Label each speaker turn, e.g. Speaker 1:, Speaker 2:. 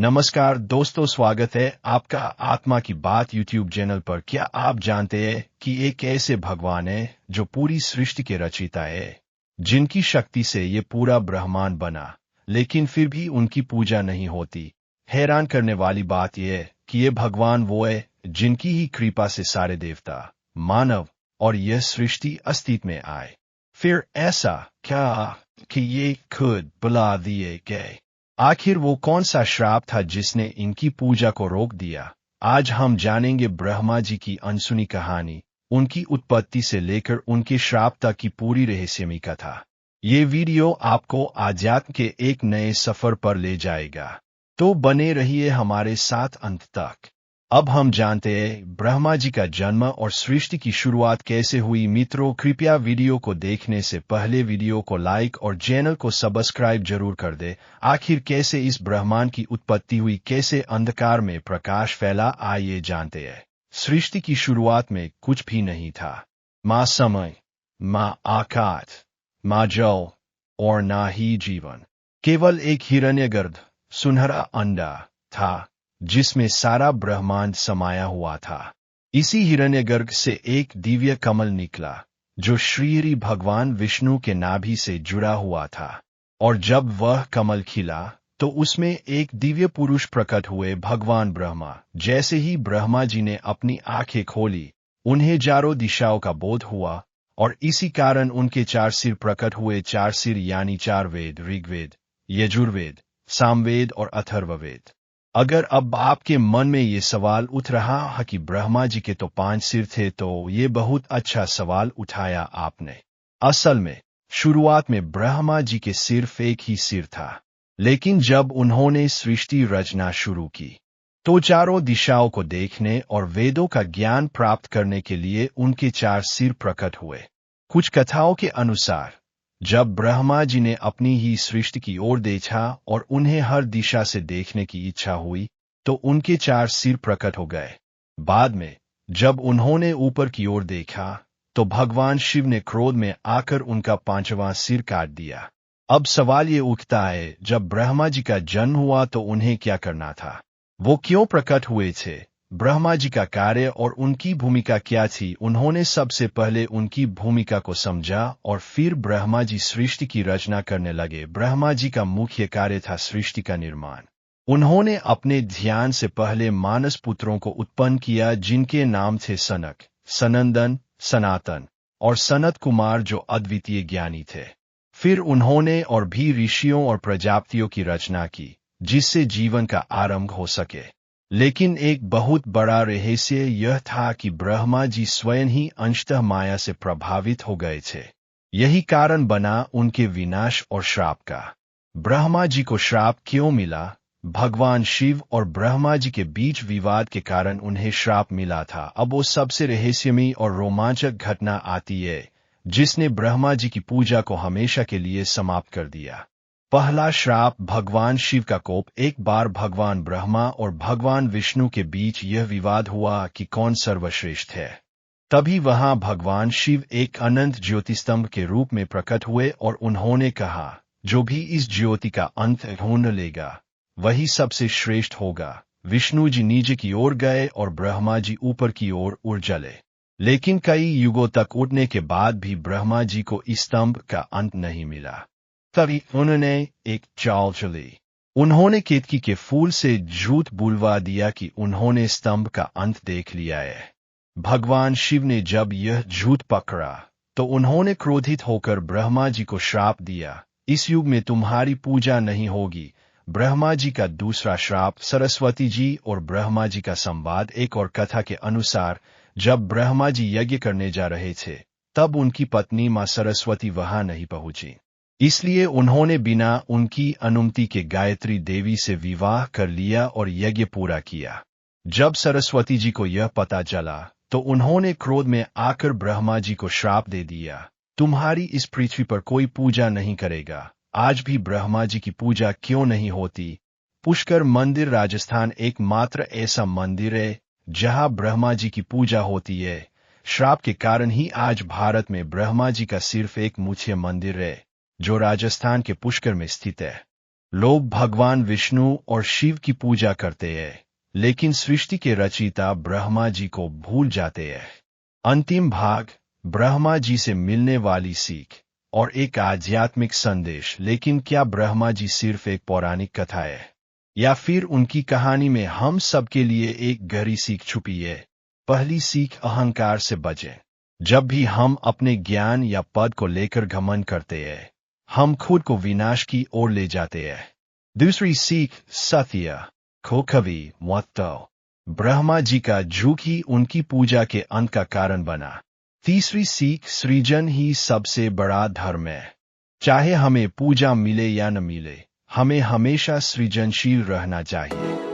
Speaker 1: नमस्कार दोस्तों, स्वागत है आपका आत्मा की बात यूट्यूब चैनल पर। क्या आप जानते हैं कि एक ऐसे भगवान है जो पूरी सृष्टि के रचयिता है, जिनकी शक्ति से ये पूरा ब्रह्मांड बना, लेकिन फिर भी उनकी पूजा नहीं होती। हैरान करने वाली बात यह है कि ये भगवान वो है जिनकी ही कृपा से सारे देवता, मानव और यह सृष्टि अस्तित्व में आए। फिर ऐसा क्या कि ये खुद बुला दिए गए? आखिर वो कौन सा श्राप था जिसने इनकी पूजा को रोक दिया? आज हम जानेंगे ब्रह्मा जी की अनसुनी कहानी, उनकी उत्पत्ति से लेकर उनके श्राप तक की पूरी रहस्यमयी कथा। ये वीडियो आपको आध्यात्म के एक नए सफर पर ले जाएगा, तो बने रहिए हमारे साथ अंत तक। अब हम जानते हैं ब्रह्मा जी का जन्म और सृष्टि की शुरुआत कैसे हुई। मित्रों, कृपया वीडियो को देखने से पहले वीडियो को लाइक और चैनल को सब्सक्राइब जरूर कर दे। आखिर कैसे इस ब्रह्मांड की उत्पत्ति हुई, कैसे अंधकार में प्रकाश फैला, आइए जानते हैं। सृष्टि की शुरुआत में कुछ भी नहीं था। माँ समय, माँ आकाश, माँ जल और ना ही जीवन। केवल एक हिरण्यगर्भ सुनहरा अंडा था जिसमें सारा ब्रह्मांड समाया हुआ था। इसी हिरण्यगर्भ से एक दिव्य कमल निकला जो श्री भगवान विष्णु के नाभि से जुड़ा हुआ था, और जब वह कमल खिला तो उसमें एक दिव्य पुरुष प्रकट हुए, भगवान ब्रह्मा। जैसे ही ब्रह्मा जी ने अपनी आंखें खोली, उन्हें चारों दिशाओं का बोध हुआ, और इसी कारण उनके 4 सिर प्रकट हुए। 4 सिर यानी 4 वेद, ऋग्वेद, यजुर्वेद, सामवेद और अथर्ववेद। अगर अब आपके मन में ये सवाल उठ रहा है कि ब्रह्मा जी के तो 5 सिर थे, तो ये बहुत अच्छा सवाल उठाया आपने। असल में शुरुआत में ब्रह्मा जी के सिर्फ एक ही सिर था, लेकिन जब उन्होंने सृष्टि रचना शुरू की तो चारों दिशाओं को देखने और वेदों का ज्ञान प्राप्त करने के लिए उनके 4 सिर प्रकट हुए। कुछ कथाओं के अनुसार जब ब्रह्मा जी ने अपनी ही सृष्टि की ओर देखा और उन्हें हर दिशा से देखने की इच्छा हुई, तो उनके 4 सिर प्रकट हो गए। बाद में जब उन्होंने ऊपर की ओर देखा तो भगवान शिव ने क्रोध में आकर उनका 5वां सिर काट दिया। अब सवाल ये उठता है, जब ब्रह्मा जी का जन्म हुआ तो उन्हें क्या करना था? वो क्यों प्रकट हुए थे? ब्रह्मा जी का कार्य और उनकी भूमिका क्या थी? उन्होंने सबसे पहले उनकी भूमिका को समझा और फिर ब्रह्मा जी सृष्टि की रचना करने लगे। ब्रह्मा जी का मुख्य कार्य था सृष्टि का निर्माण। उन्होंने अपने ध्यान से पहले मानस पुत्रों को उत्पन्न किया, जिनके नाम थे सनक, सनंदन, सनातन और सनत कुमार, जो अद्वितीय ज्ञानी थे। फिर उन्होंने और भी ऋषियों और प्रजापतियों की रचना की, जिससे जीवन का आरंभ हो सके। लेकिन एक बहुत बड़ा रहस्य यह था कि ब्रह्मा जी स्वयं ही अंशतः माया से प्रभावित हो गए थे। यही कारण बना उनके विनाश और श्राप का। ब्रह्मा जी को श्राप क्यों मिला? भगवान शिव और ब्रह्मा जी के बीच विवाद के कारण उन्हें श्राप मिला था। अब वो सबसे रहस्यमयी और रोमांचक घटना आती है जिसने ब्रह्मा जी की पूजा को हमेशा के लिए समाप्त कर दिया। पहला श्राप, भगवान शिव का कोप। एक बार भगवान ब्रह्मा और भगवान विष्णु के बीच यह विवाद हुआ कि कौन सर्वश्रेष्ठ है। तभी वहां भगवान शिव एक अनंत ज्योतिस्तंभ के रूप में प्रकट हुए और उन्होंने कहा, जो भी इस ज्योति का अंत ढूंढ लेगा वही सबसे श्रेष्ठ होगा। विष्णु जी नीचे की ओर गए और ब्रह्मा जी ऊपर की ओर उड़ चले, लेकिन कई युगों तक उड़ने के बाद भी ब्रह्मा जी को इस स्तंभ का अंत नहीं मिला। तभी उन्होंने एक चाल चली। उन्होंने केतकी के फूल से झूठ बुलवा दिया कि उन्होंने स्तंभ का अंत देख लिया है। भगवान शिव ने जब यह झूठ पकड़ा तो उन्होंने क्रोधित होकर ब्रह्मा जी को श्राप दिया, इस युग में तुम्हारी पूजा नहीं होगी। ब्रह्मा जी का दूसरा श्राप, सरस्वती जी और ब्रह्मा जी का संवाद। एक और कथा के अनुसार जब ब्रह्मा जी यज्ञ करने जा रहे थे, तब उनकी पत्नी मां सरस्वती वहां नहीं पहुंची, इसलिए उन्होंने बिना उनकी अनुमति के गायत्री देवी से विवाह कर लिया और यज्ञ पूरा किया। जब सरस्वती जी को यह पता चला तो उन्होंने क्रोध में आकर ब्रह्मा जी को श्राप दे दिया, तुम्हारी इस पृथ्वी पर कोई पूजा नहीं करेगा। आज भी ब्रह्मा जी की पूजा क्यों नहीं होती? पुष्कर मंदिर राजस्थान एकमात्र ऐसा मंदिर है जहां ब्रह्मा जी की पूजा होती है। श्राप के कारण ही आज भारत में ब्रह्मा जी का सिर्फ एक मुख्य मंदिर है, जो राजस्थान के पुष्कर में स्थित है। लोग भगवान विष्णु और शिव की पूजा करते हैं, लेकिन सृष्टि के रचयिता ब्रह्मा जी को भूल जाते हैं। अंतिम भाग, ब्रह्मा जी से मिलने वाली सीख और एक आध्यात्मिक संदेश। लेकिन क्या ब्रह्मा जी सिर्फ एक पौराणिक कथा है, या फिर उनकी कहानी में हम सबके लिए एक गहरी सीख छुपी है? पहली सीख, अहंकार से बचें। जब भी हम अपने ज्ञान या पद को लेकर घमंड करते हैं, हम खुद को विनाश की ओर ले जाते हैं। दूसरी सीख, सत्य को कभी मत दो। ब्रह्मा जी का झूठ ही उनकी पूजा के अंत का कारण बना। तीसरी सीख, सृजन ही सबसे बड़ा धर्म है। चाहे हमें पूजा मिले या न मिले, हमें हमेशा सृजनशील रहना चाहिए।